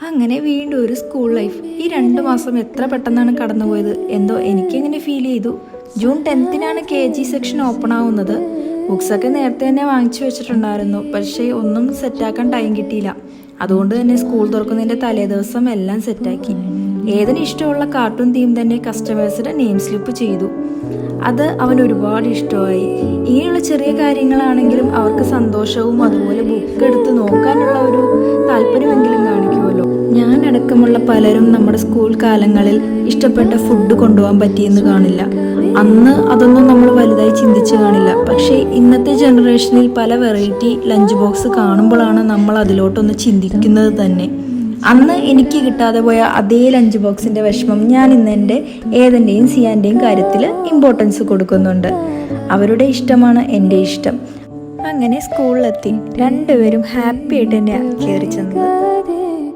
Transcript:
അങ്ങനെ വീണ്ടും ഒരു സ്കൂൾ ലൈഫ്. ഈ 2 മാസം എത്ര പെട്ടെന്നാണ് കടന്നുപോയത്. എന്തോ എനിക്കിങ്ങനെ ഫീൽ ചെയ്തു. June 10th KG section open ആവുന്നത്. ബുക്സൊക്കെ നേരത്തെ തന്നെ വാങ്ങിച്ചു വെച്ചിട്ടുണ്ടായിരുന്നു. പക്ഷേ ഒന്നും സെറ്റാക്കാൻ ടൈം കിട്ടിയില്ല. അതുകൊണ്ട് തന്നെ സ്കൂൾ തുറക്കുന്നതിൻ്റെ തലേദിവസം എല്ലാം സെറ്റാക്കി. ഏതിന് ഇഷ്ടമുള്ള കാർട്ടൂൺ തീം തന്നെ കസ്റ്റമേഴ്സിൻ്റെ നെയിം സ്ലിപ്പ് ചെയ്തു. അത് അവന് ഒരുപാട് ഇഷ്ടമായി. ഇങ്ങനെയുള്ള ചെറിയ കാര്യങ്ങളാണെങ്കിലും അവർക്ക് സന്തോഷവും അതുപോലെ ബുക്ക് എടുത്ത് നോക്കാനുള്ള ഒരു താല്പര്യമെങ്കിലും കാണിക്കുമല്ലോ. ഞാനടക്കമുള്ള പലരും നമ്മുടെ സ്കൂൾ കാലങ്ങളിൽ ഇഷ്ടപ്പെട്ട ഫുഡ് കൊണ്ടുപോകാൻ പറ്റിയെന്ന് കാണില്ല. അന്ന് അതൊന്നും നമ്മൾ വലുതായി ചിന്തിച്ച് കാണില്ല. പക്ഷേ ഇന്നത്തെ ജനറേഷനിൽ പല വെറൈറ്റി ലഞ്ച് ബോക്സ് കാണുമ്പോഴാണ് നമ്മൾ അതിലോട്ടൊന്ന് ചിന്തിക്കുന്നത് തന്നെ. അന്ന് എനിക്ക് കിട്ടാതെ പോയ അതേ ലഞ്ച് ബോക്സിൻ്റെ വിഷമം ഞാൻ ഇന്ന് എൻ്റെ ഏതെൻ്റെയും സിയാൻ്റെയും കാര്യത്തിൽ ഇമ്പോർട്ടൻസ് കൊടുക്കുന്നുണ്ട്. അവരുടെ ഇഷ്ടമാണ് എൻ്റെ ഇഷ്ടം. അങ്ങനെ സ്കൂളിലെത്തി. രണ്ടുപേരും ഹാപ്പി ആയിട്ട് തന്നെ കയറി ചെന്നത്.